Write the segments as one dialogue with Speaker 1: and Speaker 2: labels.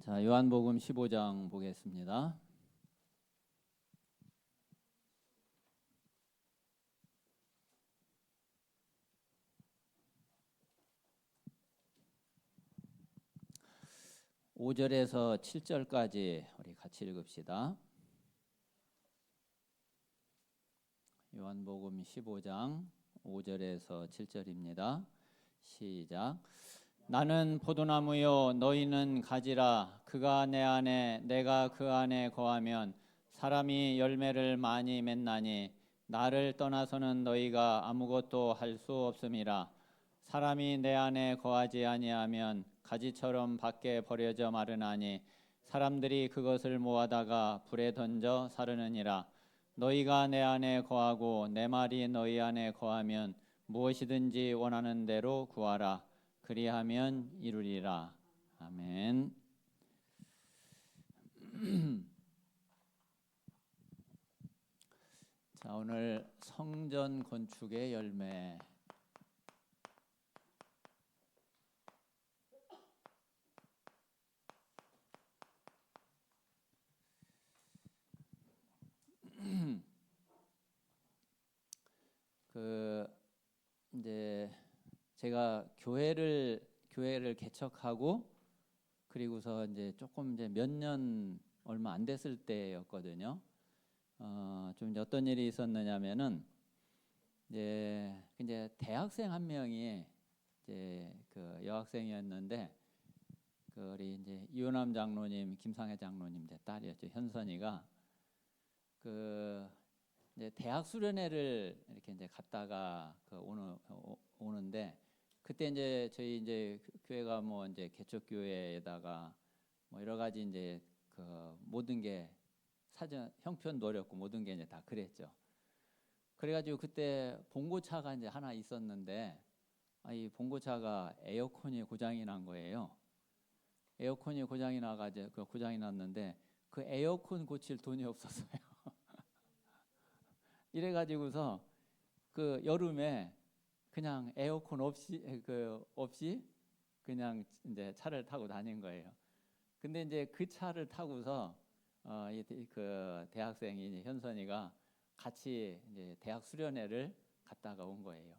Speaker 1: 자, 요한복음 15장 보겠습니다. (5절에서) (7절까지) 우리 같이 읽읍시다. 요한복음 15장 (5절에서) (7절입니다) 시작. 나는 포도나무요 너희는 가지라. 그가 내 안에 내가 그 안에 거하면 사람이 열매를 많이 맺나니 나를 떠나서는 너희가 아무것도 할 수 없음이라. 사람이 내 안에 거하지 아니하면 가지처럼 밖에 버려져 마르나니 사람들이 그것을 모아다가 불에 던져 사르느니라. 너희가 내 안에 거하고 내 말이 너희 안에 거하면 무엇이든지 원하는 대로 구하라. 그리하면 이루리라. 아멘. 자, 오늘 성전 건축의 열매. 이제 제가 교회를 개척하고 그리고서 이제 조금 이제 몇 년 얼마 안 됐을 때였거든요. 좀 어떤 일이 있었느냐면은 이제 대학생 한 명이 이제 그 여학생이었는데 그 우리 이제 이호남 장로님, 김상혜 장로님 제 딸이었죠. 현선이가 그 이제 대학 수련회를 이렇게 이제 갔다가 오는데 그때 이제 저희 이제 교회가 뭐 이제 개척 교회에다가 뭐 여러 가지 이제 그 모든 게 사전 형편도 어렵고 모든 게 이제 다 그랬죠. 그래가지고 그때 봉고차가 이제 하나 있었는데 이 봉고차가 에어컨이 고장이 난 거예요. 에어컨이 고장이 나가지고 그 고장이 났는데 그 에어컨 고칠 돈이 없었어요. 이래가지고서 그 여름에 그냥 에어컨 없이 그냥 이제 차를 타고 다닌 거예요. 근데 이제 그 차를 타고서 그 대학생이 현선이가 같이 이제 대학 수련회를 갔다가 온 거예요.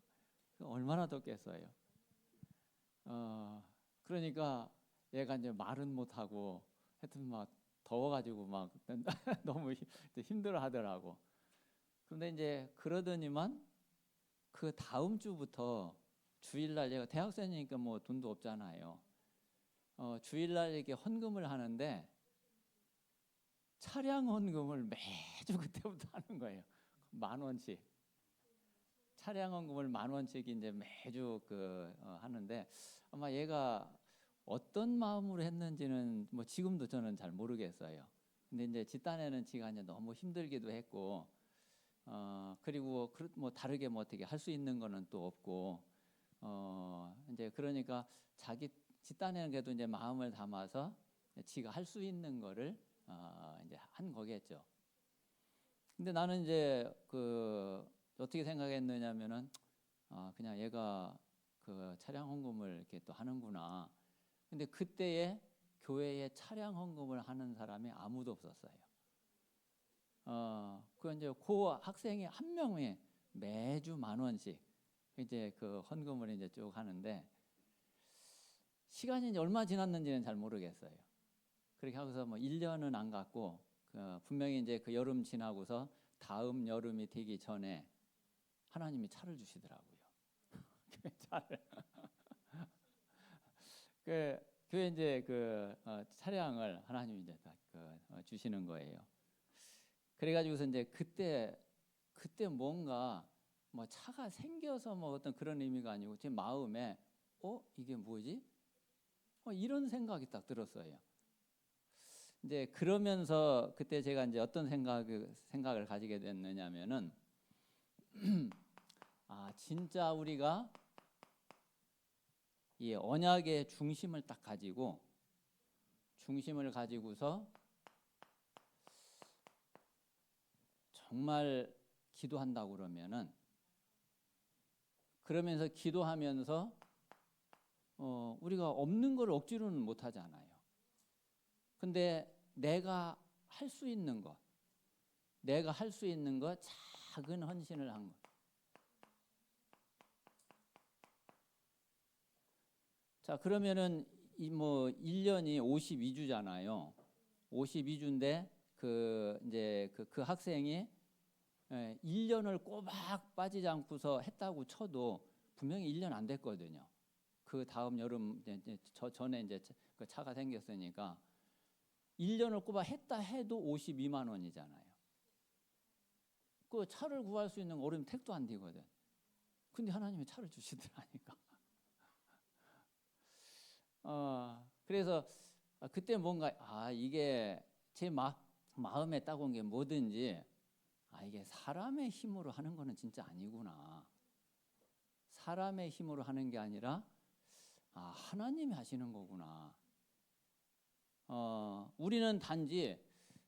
Speaker 1: 얼마나 덥겠어요. 그러니까 얘가 이제 말은 못하고 하여튼 막 더워가지고 막 너무 힘들어 하더라고. 그런데 이제 그러더니만 그 다음 주부터 주일날 얘가 대학생이니까 뭐 돈도 없잖아요. 주일날 이렇게 헌금을 하는데 차량 헌금을 매주 그때부터 하는 거예요. 10,000원씩. 차량 헌금을 10,000원씩 이제 매주 하는데 아마 얘가 어떤 마음으로 했는지는 뭐 지금도 저는 잘 모르겠어요. 근데 이제 집단에는 지가 이제 너무 힘들기도 했고 그리고 뭐 다르게 뭐 어떻게 할 수 있는 거는 또 없고 이제 그러니까 자기 집단에는 그래도 이제 마음을 담아서 지가 할 수 있는 거를 이제 한 거겠죠. 근데 나는 이제 어떻게 생각했느냐면은 그냥 얘가 그 차량 헌금을 이렇게 또 하는구나. 근데 그때에 교회에 차량 헌금을 하는 사람이 아무도 없었어요. 이제 그 학생이 한 명이 매주 10,000원씩 이제 그 헌금을 이제 쭉 하는데 시간이 이제 얼마 지났는지는 잘 모르겠어요. 그렇게 하고서 뭐 1년은 안 갔고 분명히 이제 그 여름 지나고서 다음 여름이 되기 전에 하나님이 차를 주시더라고요. 차를. 교회 이제 차량을 하나님이 이제 다 주시는 거예요. 그래가지고서 이제 그때 뭔가 뭐 차가 생겨서 뭐 어떤 그런 의미가 아니고 제 마음에 이게 뭐지? 이런 생각이 딱 들었어요. 이제 그러면서 그때 제가 이제 어떤 생각을 가지게 됐느냐면은 진짜 우리가 이 언약의 중심을 딱 중심을 가지고서 정말 기도한다고 그러면은 그러면서 기도하면서 우리가 없는 걸 억지로는 못 하잖아요. 근데 내가 할 수 있는 것, 작은 헌신을 한 것. 자, 그러면은 이 뭐 1년이 52주잖아요. 52주인데 이제 그 학생이 1년을 꼬박 빠지지 않고서 했다고 쳐도 분명히 1년 안 됐거든요. 그 다음 여름 전에 이제 그 차가 생겼으니까 1년을 꼬박 했다 해도 52만 원이잖아요. 그 차를 구할 수 있는 어려움 택도 안 되거든. 근데 하나님이 차를 주시더라니까. 그래서 그때 뭔가 이게 제 마음에 딱 온 게 뭐든지 이게 사람의 힘으로 하는 거는 진짜 아니구나. 사람의 힘으로 하는 게 아니라 하나님이 하시는 거구나. 우리는 단지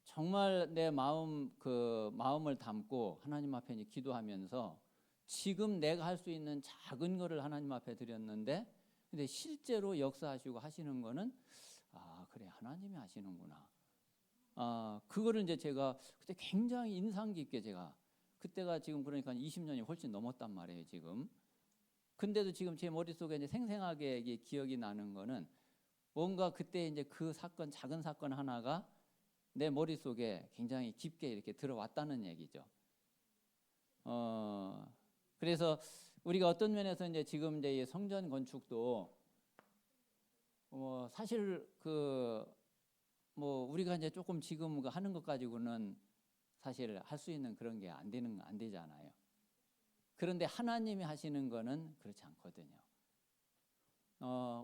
Speaker 1: 정말 내 마음을 담고 하나님 앞에 기도하면서 지금 내가 할 수 있는 작은 거를 하나님 앞에 드렸는데, 근데 실제로 역사하시고 하시는 거는 그래, 하나님이 하시는구나. 그거를 이제 제가 그때 굉장히 인상 깊게 그때가 지금 그러니까 20년이 훨씬 넘었단 말이에요, 지금. 근데도 지금 제 머릿속에 이제 생생하게 이게 기억이 나는 거는 뭔가 그때 이제 그 사건, 작은 사건 하나가 내 머릿속에 굉장히 깊게 이렇게 들어왔다는 얘기죠. 그래서 우리가 어떤 면에서 이제 지금 이제 성전 건축도 사실 우리가 이제 조금 지금 하는 것 가지고는 사실 할 수 있는 그런 게 안 되잖아요. 그런데 하나님이 하시는 거는 그렇지 않거든요.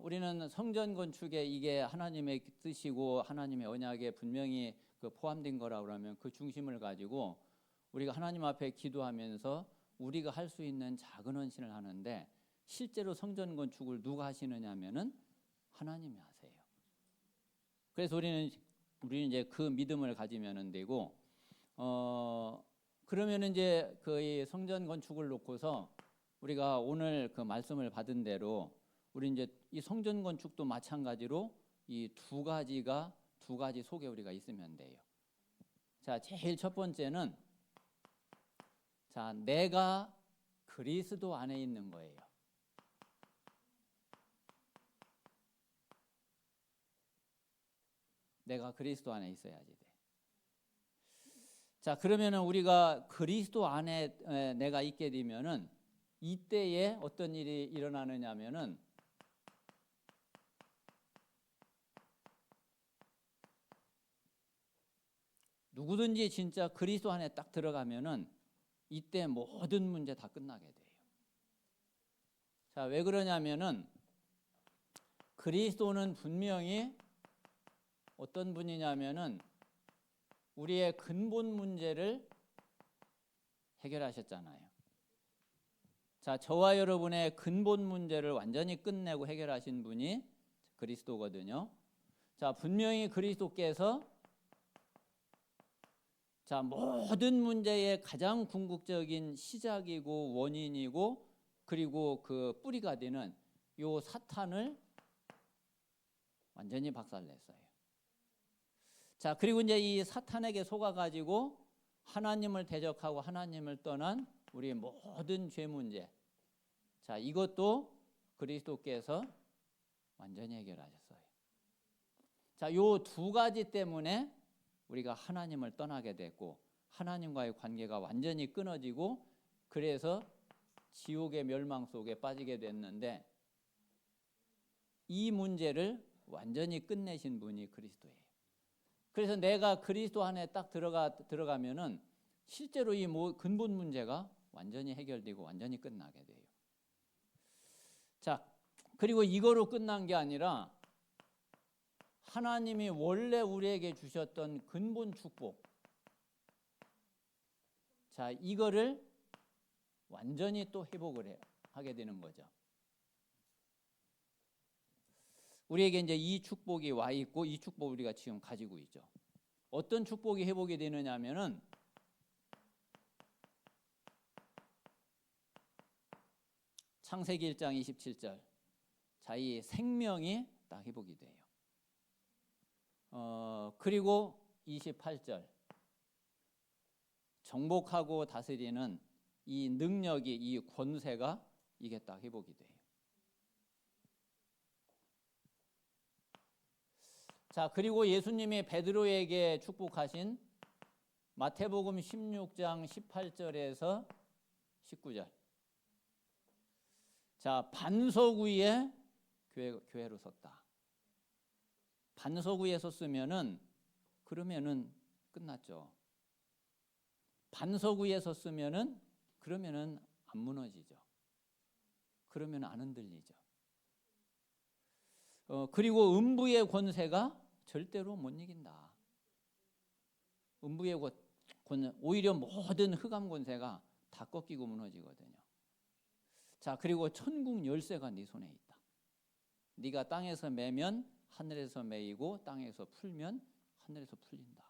Speaker 1: 우리는 성전 건축에 이게 하나님의 뜻이고 하나님의 언약에 분명히 포함된 거라고 하면 그 중심을 가지고 우리가 하나님 앞에 기도하면서 우리가 할 수 있는 작은 헌신을 하는데, 실제로 성전 건축을 누가 하시느냐 하면은 하나님이 하세요. 그래서 우리는 이제 그 믿음을 가지면 되고, 그러면 이제 그 성전 건축을 놓고서 우리가 오늘 그 말씀을 받은 대로 우리 이제 이 성전 건축도 마찬가지로 이 두 가지 속에 우리가 있으면 돼요. 자, 제일 첫 번째는 내가 그리스도 안에 있는 거예요. 내가 그리스도 안에 있어야지 돼. 자, 그러면은 우리가 그리스도 안에 내가 있게 되면은 이때에 어떤 일이 일어나느냐면은 누구든지 진짜 그리스도 안에 딱 들어가면은 이때 모든 문제 다 끝나게 돼요. 자, 왜 그러냐면은 그리스도는 분명히 어떤 분이냐면은 우리의 근본 문제를 해결하셨잖아요. 자, 저와 여러분의 근본 문제를 완전히 끝내고 해결하신 분이 그리스도거든요. 자, 분명히 그리스도께서 모든 문제의 가장 궁극적인 시작이고 원인이고 그리고 그 뿌리가 되는 요 사탄을 완전히 박살냈어요. 자, 그리고 이제 이 사탄에게 속아가지고 하나님을 대적하고 하나님을 떠난 우리의 모든 죄 문제, 자, 이것도 그리스도께서 완전히 해결하셨어요. 자, 요 두 가지 때문에 우리가 하나님을 떠나게 됐고 하나님과의 관계가 완전히 끊어지고 그래서 지옥의 멸망 속에 빠지게 됐는데, 이 문제를 완전히 끝내신 분이 그리스도예요. 그래서 내가 그리스도 안에 딱 들어가면은 실제로 이 근본 문제가 완전히 해결되고 완전히 끝나게 돼요. 자, 그리고 이거로 끝난 게 아니라 하나님이 원래 우리에게 주셨던 근본 축복, 자, 이거를 완전히 또 회복을 하게 되는 거죠. 우리에게 이제 이 축복이 와 있고 이 축복을 우리가 지금 가지고 있죠. 어떤 축복이 회복이 되느냐 하면은 창세기 1장 27절. 자, 이 생명이 딱 회복이 돼요. 그리고 28절 정복하고 다스리는 이 능력이, 이 권세가 이게 딱 회복이 돼요. 자, 그리고 예수님이 베드로에게 축복하신 마태복음 16장 18절에서 19절. 자, 반석 위에 교회로 섰다. 반석 위에 섰으면은 그러면은 끝났죠. 반석 위에 섰으면은 그러면은 안 무너지죠. 그러면 안 흔들리죠. 그리고 음부의 권세가 절대로 못 이긴다. 음부의 권세, 오히려 모든 흑암 권세가 다 꺾이고 무너지거든요. 자, 그리고 천국 열쇠가 네 손에 있다. 네가 땅에서 매면 하늘에서 매이고 땅에서 풀면 하늘에서 풀린다.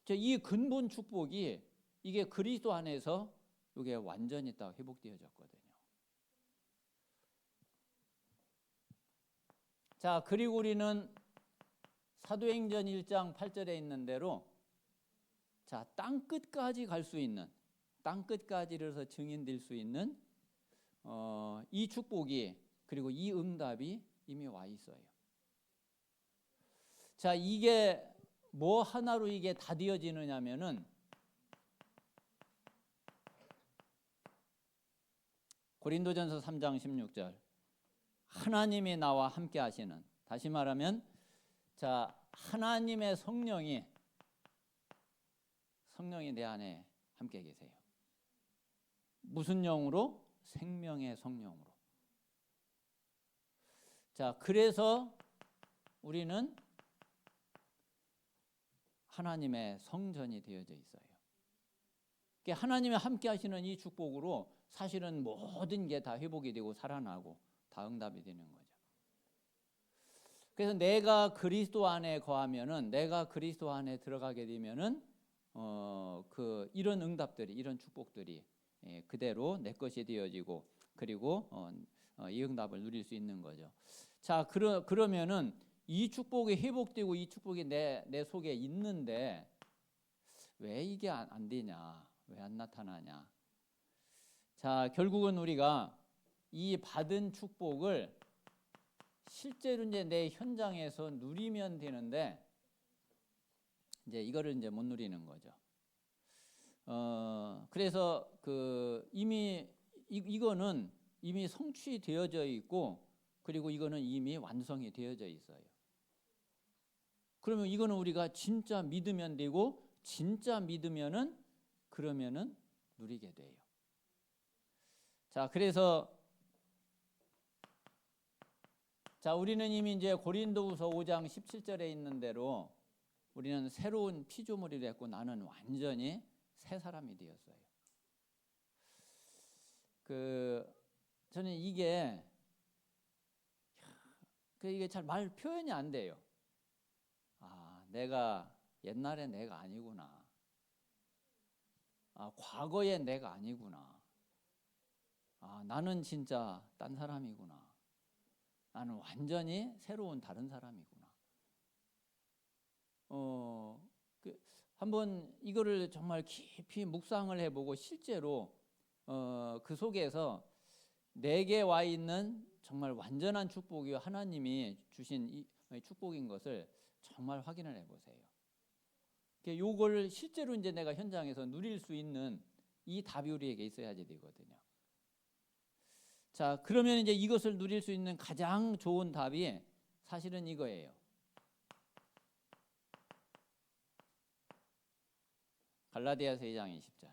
Speaker 1: 이 근본 축복이 이게 그리스도 안에서 이게 완전히 딱 회복되어졌거든요. 자, 그리고 우리는 사도행전 1장 8절에 있는 대로 자, 땅 끝까지 갈 수 있는, 땅 끝까지 이르러서 증인될 수 있는 이 축복이, 그리고 이 응답이 이미 와 있어요. 자, 이게 뭐 하나로 이게 다 되어지느냐면은 고린도전서 3장 16절 하나님이 나와 함께 하시는, 다시 말하면 자, 하나님의 성령이 내 안에 함께 계세요. 무슨 영으로? 생명의 성령으로. 자, 그래서 우리는 하나님의 성전이 되어져 있어요. 하나님이 함께 하시는 이 축복으로 사실은 모든 게 다 회복이 되고 살아나고 다 응답이 되는 거죠. 그래서 내가 그리스도 안에 거하면은, 내가 그리스도 안에 들어가게 되면은 이런 응답들이, 이런 축복들이 그대로 내 것이 되어지고, 그리고 이 응답을 누릴 수 있는 거죠. 자, 그러면은 이 축복이 회복되고 이 축복이 내 속에 있는데 왜 이게 안 되냐? 왜 안 나타나냐? 자, 결국은 우리가 이 받은 축복을 실제로 이제 내 현장에서 누리면 되는데 이제 이거를 이제 못 누리는 거죠. 그래서 이미 이거는 이미 성취되어져 있고, 그리고 이거는 이미 완성이 되어져 있어요. 그러면 이거는 우리가 진짜 믿으면 되고, 진짜 믿으면은 그러면은 누리게 돼요. 자, 그래서 자, 우리는 이미 이제 고린도후서 5장 17절에 있는 대로 우리는 새로운 피조물이 됐고 나는 완전히 새 사람이 되었어요. 저는 이게 잘 말 표현이 안 돼요. 아, 내가 옛날에 내가 아니구나. 아, 과거의 내가 아니구나. 아, 나는 진짜 딴 사람이구나. 나는 완전히 새로운 다른 사람이구나. 한번 이거를 정말 깊이 묵상을 해보고 실제로 그 속에서 내게 와 있는 정말 완전한 축복이 하나님이 주신 이 축복인 것을 정말 확인을 해보세요. 요걸 실제로 이제 내가 현장에서 누릴 수 있는 이 답이 우리에게 있어야지 되거든요. 자, 그러면 이제 이것을 누릴 수 있는 가장 좋은 답이 사실은 이거예요. 갈라디아서 2장 20절.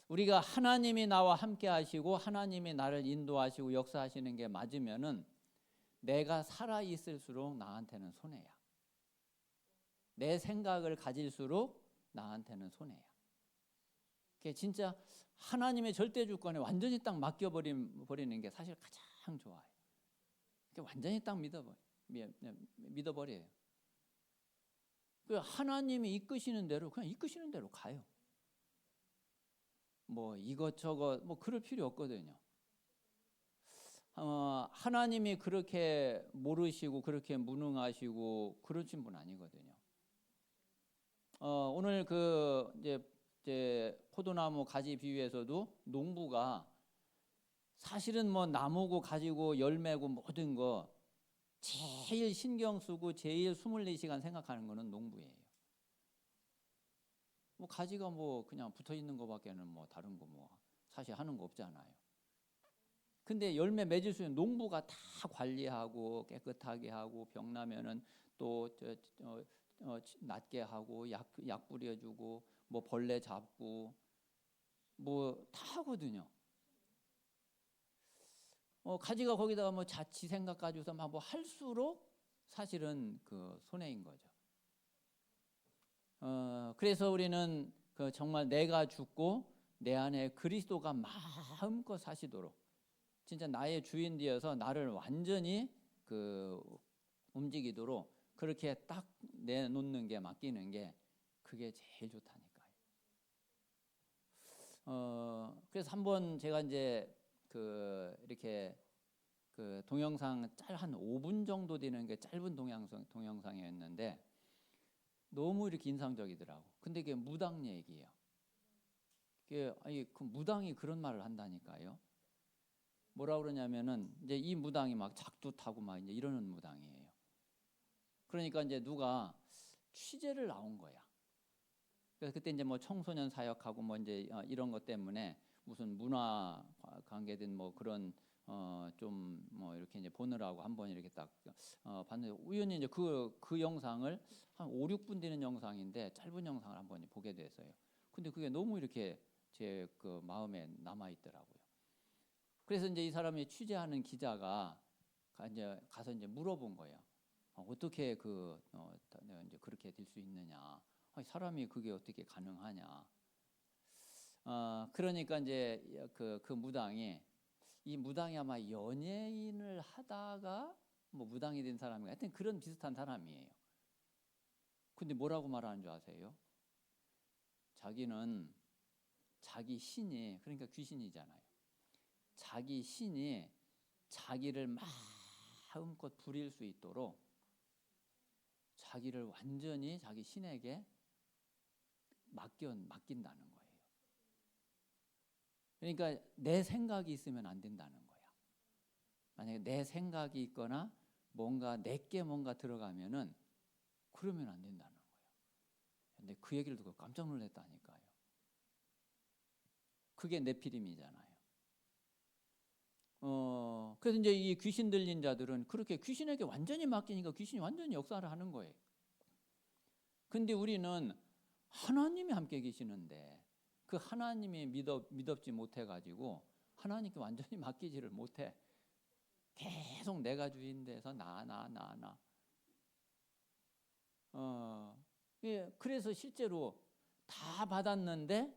Speaker 1: 우리가 하나님이 나와 함께 하시고 하나님이 나를 인도하시고 역사하시는 게 맞으면은 내가 살아 있을수록 나한테는 손해야. 내 생각을 가질수록 나한테는 손해야. 그게 진짜 하나님의 절대 주권에 완전히 딱 맡겨버리는 게 사실 가장 좋아요. 완전히 딱 믿어버려요. 하나님이 이끄시는 대로 그냥 이끄시는 대로 가요. 뭐 이것저것 뭐 그럴 필요 없거든요. 하나님이 그렇게 모르시고 그렇게 무능하시고 그러신 분 아니거든요. 오늘 그 이제 포도나무 가지 비유에서도 농부가 사실은 뭐 나무고 가지고 열매고 모든 거 제일 신경 쓰고 제일 24시간 생각하는 거는 농부예요. 뭐 가지가 뭐 그냥 붙어 있는 거밖에는 뭐 다른 거 뭐 사실 하는 거 없잖아요. 근데 열매 맺을 수 있는 농부가 다 관리하고 깨끗하게 하고 병 나면은 또 낫게 하고 약 뿌려주고 뭐 벌레 잡고 뭐 다 하거든요. 가지가 거기다가 뭐 자치 생각 가지고서 막 뭐 할수록 사실은 그 손해인 거죠. 그래서 우리는 그 정말 내가 죽고 내 안에 그리스도가 마음껏 사시도록 진짜 나의 주인 되어서 나를 완전히 그 움직이도록 그렇게 딱 내놓는 게 맡기는 게 그게 제일 좋다니까요. 그래서 한번 제가 이제 그 이렇게 그 동영상 한 5분 정도 되는 게 짧은 동영상이었는데 너무 이렇게 인상적이더라고. 근데 그게 무당 얘기예요. 그 무당이 그런 말을 한다니까요. 뭐라 그러냐면은 이제 이 무당이 막 작두 타고 막 이제 이러는 무당이에요. 그러니까 이제 누가 취재를 나온 거야. 그래서 그때 이제 뭐 청소년 사역하고 뭐 이제 이런 것 때문에 무슨 문화 관계된 뭐 그런 좀 뭐 이렇게 이제 보느라고 한번 이렇게 딱 봤는데 우연히 이제 그 영상을 한 5, 6분 되는 영상인데 짧은 영상을 한번 보게 됐어요. 근데 그게 너무 이렇게 제 그 마음에 남아 있더라고요. 그래서 이제 이 사람이 취재하는 기자가 이제 가서 이제 물어본 거예요. 어떻게 이제 그렇게 될 수 있느냐? 사람이 그게 어떻게 가능하냐? 그러니까 이제 그 무당이 이 무당이 아마 연예인을 하다가 뭐 무당이 된 사람이 하여튼 그런 비슷한 사람이에요. 근데 뭐라고 말하는 줄 아세요? 자기는 자기 신이 그러니까 귀신이잖아요. 자기 신이 자기를 마음껏 부릴 수 있도록 자기를 완전히 자기 신에게 맡긴다는 거예요. 그러니까 내 생각이 있으면 안 된다는 거야. 만약에 내 생각이 있거나 뭔가 내게 뭔가 들어가면은 그러면 안 된다는 거예요. 근데 그 얘기를 듣고 깜짝 놀랐다니까요. 그게 네피림이잖아요. 그래서 이제 이 귀신 들린 자들은 그렇게 귀신에게 완전히 맡기니까 귀신이 완전히 역사를 하는 거예요. 근데 우리는 하나님이 함께 계시는데 그 하나님이 믿었지 못해가지고 하나님께 완전히 맡기지를 못해. 계속 내가 주인 돼서 나. 예, 그래서 실제로 다 받았는데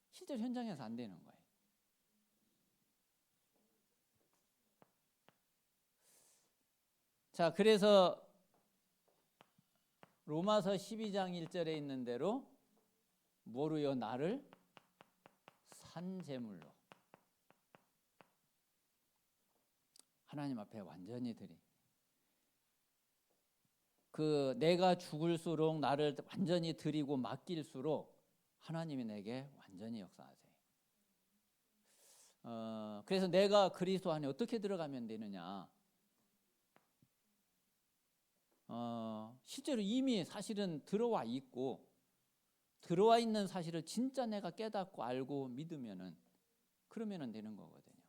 Speaker 1: 실제로 현장에서 안 되는 거예요. 자, 그래서 로마서 12장 1절에 있는 대로 뭐로요? 나를 산 제물로 하나님 앞에 완전히 드리. 그 내가 죽을수록 나를 완전히 드리고 맡길수록 하나님이 내게 완전히 역사하세요. 그래서 내가 그리스도 안에 어떻게 들어가면 되느냐? 실제로 이미 사실은 들어와 있고 들어와 있는 사실을 진짜 내가 깨닫고 알고 믿으면은 그러면은 되는 거거든요.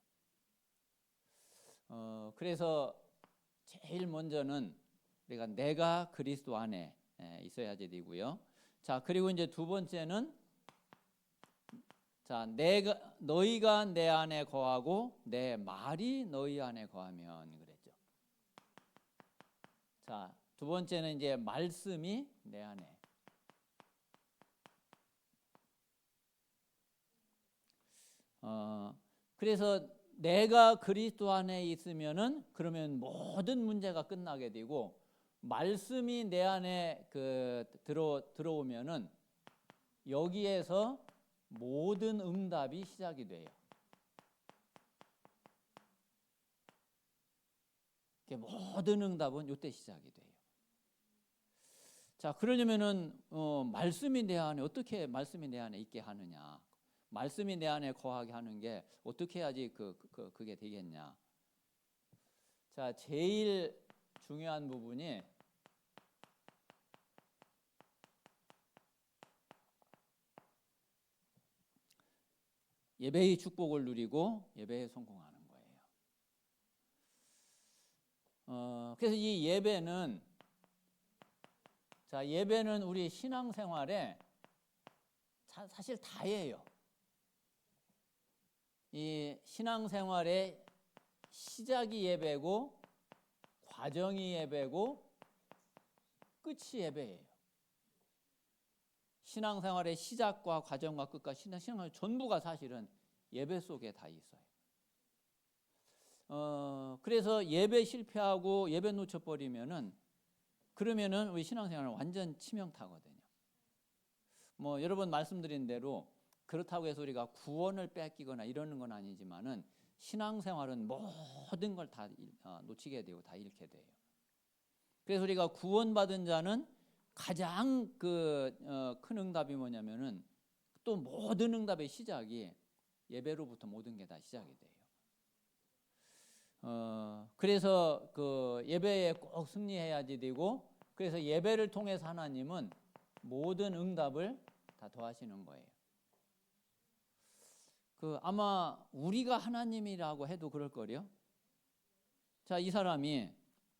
Speaker 1: 그래서 제일 먼저는 내가 그리스도 안에 있어야지 되고요. 자, 그리고 이제 두 번째는 자, 너희가 내 안에 거하고 내 말이 너희 안에 거하면 그랬죠. 자, 두 번째는 이제 말씀이 내 안에. 그래서 내가 그리스도 안에 있으면은 그러면 모든 문제가 끝나게 되고 말씀이 내 안에 들어오면은 여기에서 모든 응답이 시작이 돼요. 모든 응답은 이때 시작이 돼요. 자, 그러려면은 말씀이 내 안에 어떻게 말씀이 내 안에 있게 하느냐? 말씀이 내 안에 거하게 하는 게 어떻게 해야지 그게 되겠냐? 자, 제일 중요한 부분이 예배의 축복을 누리고 예배에 성공하는 거예요. 그래서 이 예배는 우리 신앙생활에 사실 다예요. 이 신앙생활의 시작이 예배고 과정이 예배고 끝이 예배예요. 신앙생활의 시작과 과정과 끝과 신앙생활 전부가 사실은 예배 속에 다 있어요. 그래서 예배 실패하고 예배 놓쳐버리면은 그러면은 우리 신앙생활은 완전 치명타거든요. 뭐 여러 번 말씀드린 대로 그렇다고 해서 우리가 구원을 뺏기거나 이러는 건 아니지만은 신앙생활은 모든 걸 다 놓치게 되고 다 잃게 돼요. 그래서 우리가 구원받은 자는 가장 큰 응답이 뭐냐면은 또 모든 응답의 시작이 예배로부터 모든 게 다 시작이 돼요. 그래서 예배에 꼭 승리해야지 되고, 그래서 예배를 통해서 하나님은 모든 응답을 다 더하시는 거예요. 아마 우리가 하나님이라고 해도 그럴 거요. 자, 이 사람이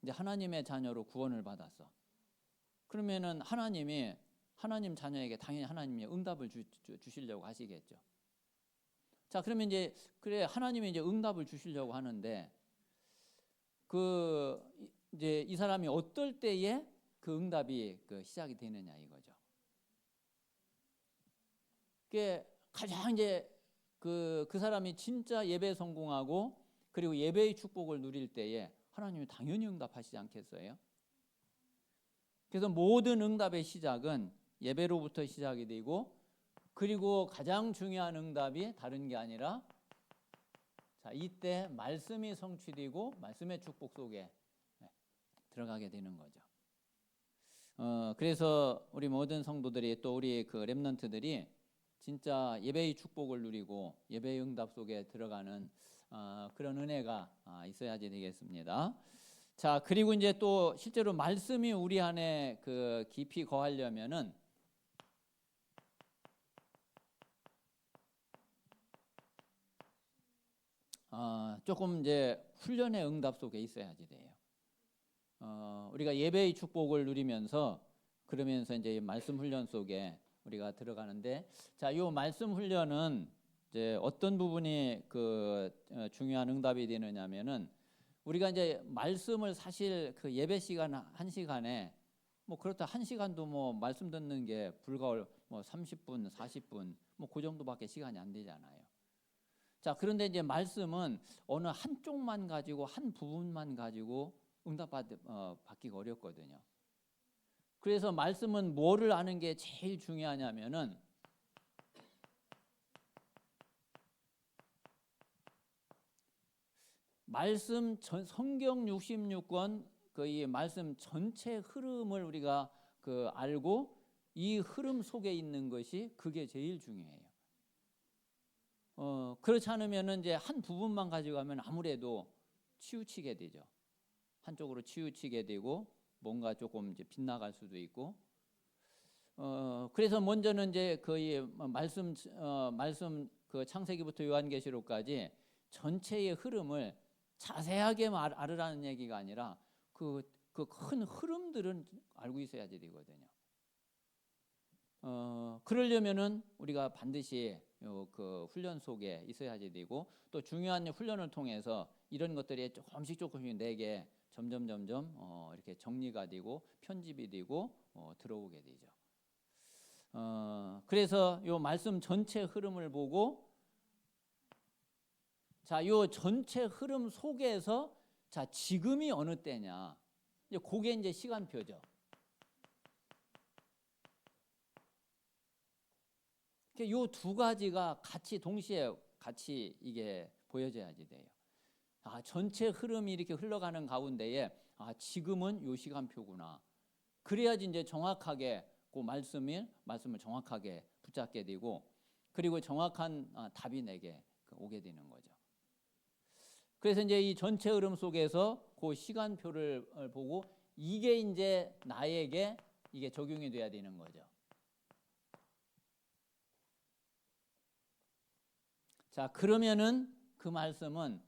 Speaker 1: 이제 하나님의 자녀로 구원을 받았어. 그러면은 하나님 자녀에게 당연히 하나님이 응답을 주시려고 하시겠죠. 자, 그러면 이제 하나님이 이제 응답을 주시려고 하는데 이제 이 사람이 어떨 때에 그 응답이 시작이 되느냐 이거죠. 그게 가장 이제 그 사람이 진짜 예배에 성공하고 그리고 예배의 축복을 누릴 때에 하나님이 당연히 응답하시지 않겠어요? 그래서 모든 응답의 시작은 예배로부터 시작이 되고, 그리고 가장 중요한 응답이 다른 게 아니라 이때 말씀이 성취되고 말씀의 축복 속에 들어가게 되는 거죠. 그래서 우리 모든 성도들이 또 우리 렘넌트들이 진짜 예배의 축복을 누리고 예배의 응답 속에 들어가는 그런 은혜가 있어야지 되겠습니다. 자, 그리고 이제 또 실제로 말씀이 우리 안에 깊이 거하려면은 조금 이제 훈련의 응답 속에 있어야지 돼요. 우리가 예배의 축복을 누리면서 그러면서 이제 말씀 훈련 속에 우리가 들어가는데, 자, 요 말씀 훈련은 이제 어떤 부분이 중요한 응답이 되느냐면은 우리가 이제 말씀을 사실 예배 시간 1시간에 뭐 그렇다 1시간도 뭐 말씀 듣는 게 불과 뭐 30분, 40분 뭐 그 정도밖에 시간이 안 되잖아요. 자, 그런데 이제 말씀은 어느 한쪽만 가지고 한 부분만 가지고 받기가 어렵거든요. 그래서 말씀은 뭐를 아는 게 제일 중요하냐면은 말씀 성경 66권 이 말씀 전체 흐름을 우리가 알고 이 흐름 속에 있는 것이 그게 제일 중요해요. 그렇지 않으면은 이제 한 부분만 가지고 가면 아무래도 치우치게 되죠. 한쪽으로 치우치게 되고 뭔가 조금 이제 빗나갈 수도 있고. 그래서 먼저는 이제 거의 말씀 창세기부터 요한계시록까지 전체의 흐름을 자세하게 알으라는 얘기가 아니라 그 큰 흐름들은 알고 있어야지 되거든요. 그러려면은 우리가 반드시 훈련 속에 있어야지 되고, 또 중요한 훈련을 통해서 이런 것들이 조금씩 내게 점점 이렇게 정리가 되고 편집이 되고 들어오게 되죠. 그래서 요 말씀 전체 흐름을 보고, 자, 요 전체 흐름 속에서 자, 지금이 어느 때냐, 그게 이제 시간표죠. 요 두 가지가 동시에 같이 이게 보여져야지 돼요. 전체 흐름이 이렇게 흘러가는 가운데에 지금은 요 시간표구나. 그래야지 이제 정확하게 그 말씀을 정확하게 붙잡게 되고, 그리고 정확한 답이 내게 오게 되는 거죠. 그래서 이제 이 전체 흐름 속에서 그 시간표를 보고 이게 이제 나에게 이게 적용이 돼야 되는 거죠. 자, 그러면은 그 말씀은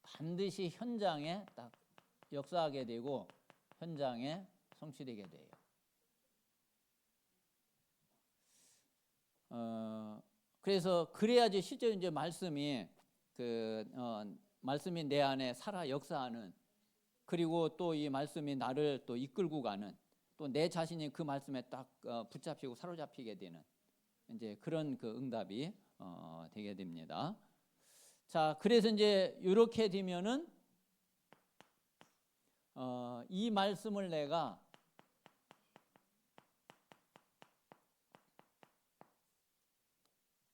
Speaker 1: 반드시 현장에 딱 역사하게 되고 현장에 성취되게 돼요. 그래서 그래야지 실제 이제 말씀이 말씀이 내 안에 살아 역사하는, 그리고 또 이 말씀이 나를 또 이끌고 가는, 또 내 자신이 그 말씀에 딱 붙잡히고 사로잡히게 되는 이제 그런 그 응답이 되게 됩니다. 자, 그래서 이제 이렇게 되면은 이 말씀을 내가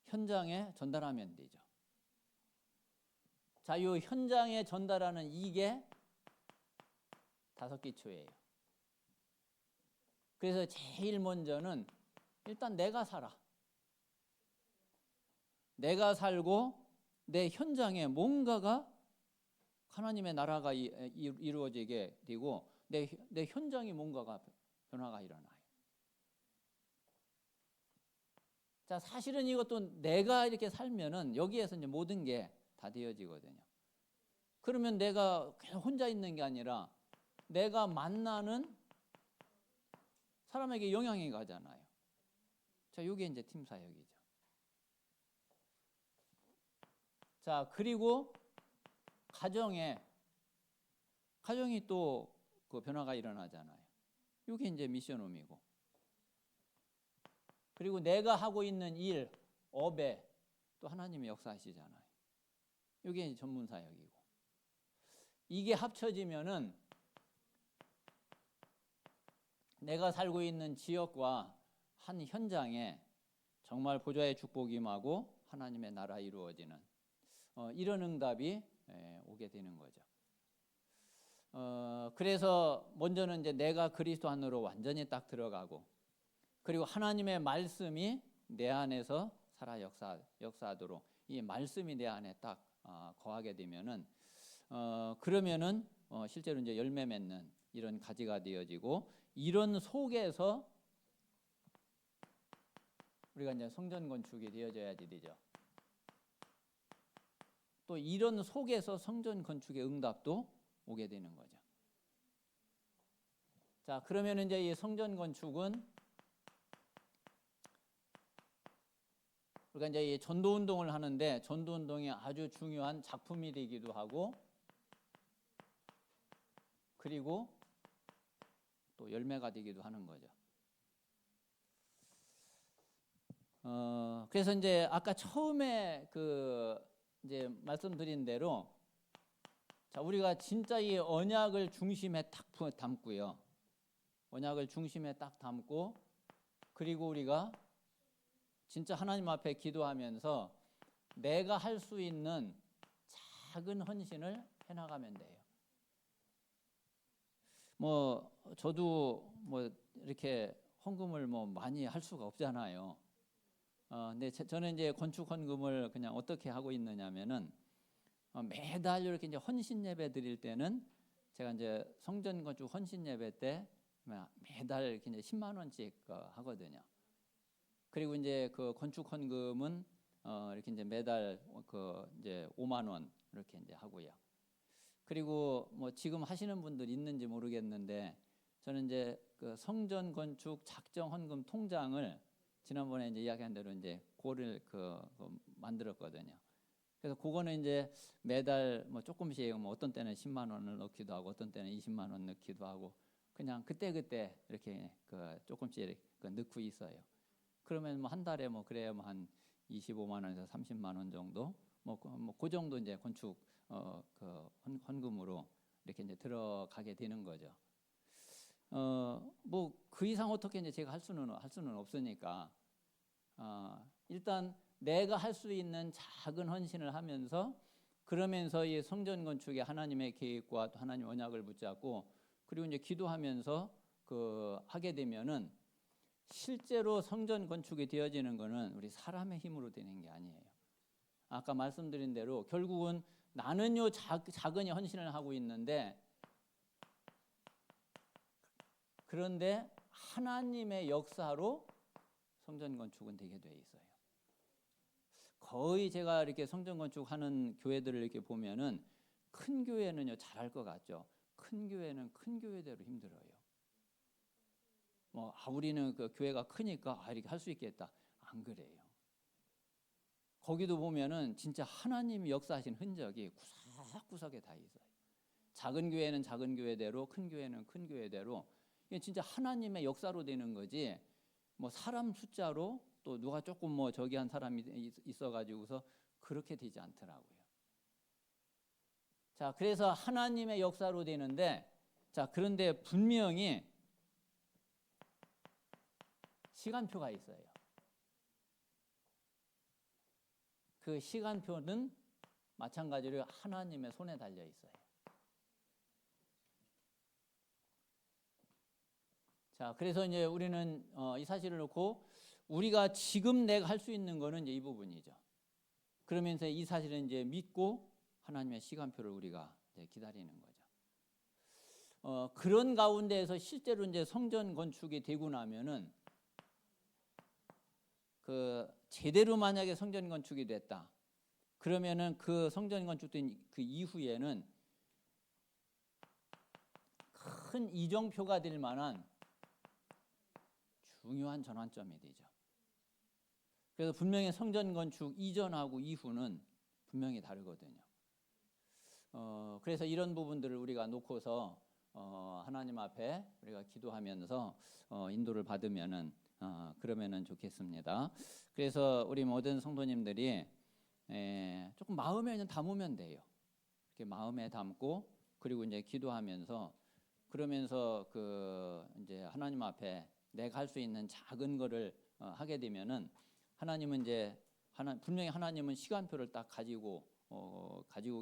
Speaker 1: 현장에 전달하면 되죠. 자, 이 현장에 전달하는 이게 5기초예요. 그래서 제일 먼저는 일단 내가 살아. 내가 살고 내 현장에 뭔가가 하나님의 나라가 이루어지게 되고 내 현장이 뭔가가 변화가 일어나요. 자, 사실은 이것도 내가 이렇게 살면은 여기에서 이제 모든 게 다 되어지거든요. 그러면 내가 그냥 혼자 있는 게 아니라 내가 만나는 사람에게 영향이 가잖아요. 자, 이게 이제 팀 사역이죠. 자, 그리고 가정이 또 그 변화가 일어나잖아요. 이게 이제 미션홈이고, 그리고 내가 하고 있는 일, 업에 또 하나님이 역사하시잖아요. 이게 전문 사역이고, 이게 합쳐지면은 내가 살고 있는 지역과 한 현장에 정말 보좌의 축복이 임하고 하나님의 나라 이루어지는 이런 응답이 오게 되는 거죠. 그래서 먼저는 이제 내가 그리스도 안으로 완전히 딱 들어가고, 그리고 하나님의 말씀이 내 안에서 살아 역사하도록 이 말씀이 내 안에 딱 거하게 되면은 그러면은 실제로 이제 열매 맺는 이런 가지가 되어지고, 이런 속에서 우리가 이제 성전 건축이 되어져야지 되죠. 또 이런 속에서 성전 건축의 응답도 오게 되는 거죠. 자, 그러면 이제 이 성전 건축은 우리가 이제 이 전도 운동을 하는데 전도 운동이 아주 중요한 작품이 되기도 하고, 그리고 또 열매가 되기도 하는 거죠. 그래서 이제 아까 처음에 이제 말씀드린 대로, 자, 우리가 진짜 이 언약을 중심에 딱 담고요. 언약을 중심에 딱 담고, 그리고 우리가 진짜 하나님 앞에 기도하면서 내가 할 수 있는 작은 헌신을 해나가면 돼요. 저도 이렇게 헌금을 많이 할 수가 없잖아요. 근데 저는 이제 건축 헌금을 그냥 어떻게 하고 있느냐면은 매달 이렇게 이제 헌신 예배 드릴 때는 제가 이제 성전 건축 헌신 예배 때 매달 이렇게 이제 10만 원씩 하거든요. 그리고 이제 그 건축 헌금은 이렇게 이제 매달 이제 5만 원 이렇게 이제 하고요. 그리고 지금 하시는 분들 있는지 모르겠는데, 저는 이제 그 성전 건축 작정 헌금 통장을 지난번에 이제 이야기한 대로 이제 그거를 만들었거든요. 그래서 그거는 이제 매달 조금씩 어떤 때는 10만 원을 넣기도 하고 어떤 때는 20만 원 넣기도 하고, 그냥 그때 이렇게 조금씩 넣고 있어요. 그러면 한 달에 그래야 한 25만 원에서 30만 원 정도 그 정도 이제 건축 헌금으로 이렇게 이제 들어가게 되는 거죠. 그 이상 어떻게 이제 제가 할 수는 없으니까 일단 내가 할 수 있는 작은 헌신을 하면서 그러면서 이 성전 건축에 하나님의 계획과 또 하나님 언약을 붙잡고 그리고 이제 기도하면서 하게 되면은 실제로 성전 건축이 되어지는 것은 우리 사람의 힘으로 되는 게 아니에요. 아까 말씀드린 대로 결국은 나는요 작은 헌신을 하고 있는데, 그런데 하나님의 역사로 성전 건축은 되게 돼 있어요. 거의 제가 이렇게 성전 건축하는 교회들을 이렇게 보면은 큰 교회는요 잘할 것 같죠. 큰 교회는 큰 교회대로 힘들어요. 우리는 그 교회가 크니까 이렇게 할 수 있겠다. 안 그래요. 거기도 보면은 진짜 하나님이 역사하신 흔적이 구석구석에 다 있어요. 작은 교회는 작은 교회대로, 큰 교회는 큰 교회대로, 이게 진짜 하나님의 역사로 되는 거지. 사람 숫자로 또 누가 조금 저기 한 사람이 있어가지고서 그렇게 되지 않더라고요. 자, 그래서 하나님의 역사로 되는데, 자, 그런데 분명히 시간표가 있어요. 그 시간표는 마찬가지로 하나님의 손에 달려 있어요. 자, 그래서 이제 우리는 이 사실을 놓고 우리가 지금 내가 할 수 있는 거는 이제 이 부분이죠. 그러면서 이 사실은 이제 믿고 하나님의 시간표를 우리가 이제 기다리는 거죠. 그런 가운데에서 실제로 이제 성전 건축이 되고 나면은 제대로 만약에 성전 건축이 됐다. 그러면은 그 성전 건축된 그 이후에는 큰 이정표가 될 만한 중요한 전환점이 되죠. 그래서 분명히 성전 건축 이전하고 이후는 분명히 다르거든요. 그래서 이런 부분들을 우리가 놓고서 하나님 앞에 우리가 기도하면서 인도를 받으면은 그러면은 좋겠습니다. 그래서 우리 모든 성도님들이 조금 마음에 담으면 돼요. 이렇게 마음에 담고 그리고 이제 기도하면서 그러면서 이제 하나님 앞에 내가 할 수 있는 작은 거를 하게 되면은 하나님은 이제 분명히 하나님은 시간표를 딱 가지고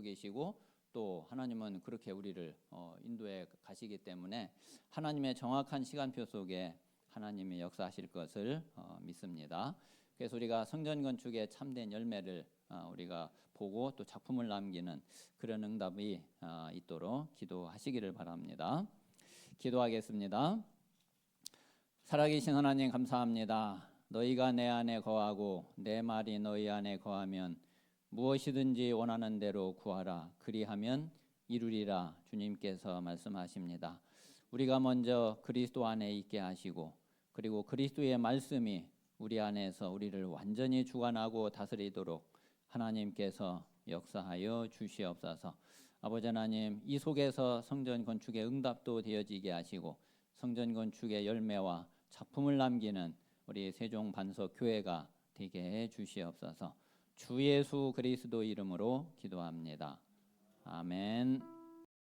Speaker 1: 계시고 또 하나님은 그렇게 우리를 인도해 가시기 때문에 하나님의 정확한 시간표 속에 하나님이 역사하실 것을 믿습니다. 그래서 우리가 성전 건축의 참된 열매를 우리가 보고 또 작품을 남기는 그런 응답이 있도록 기도하시기를 바랍니다. 기도하겠습니다. 살아계신 하나님 감사합니다. 너희가 내 안에 거하고 내 말이 너희 안에 거하면 무엇이든지 원하는 대로 구하라. 그리하면 이루리라. 주님께서 말씀하십니다. 우리가 먼저 그리스도 안에 있게 하시고 그리고 그리스도의 말씀이 우리 안에서 우리를 완전히 주관하고 다스리도록 하나님께서 역사하여 주시옵소서. 아버지 하나님, 이 속에서 성전 건축의 응답도 되어지게 하시고 성전 건축의 열매와 작품을 남기는 우리 세종 반석 교회가 되게 해 주시옵소서. 주 예수 그리스도 이름으로 기도합니다. 아멘.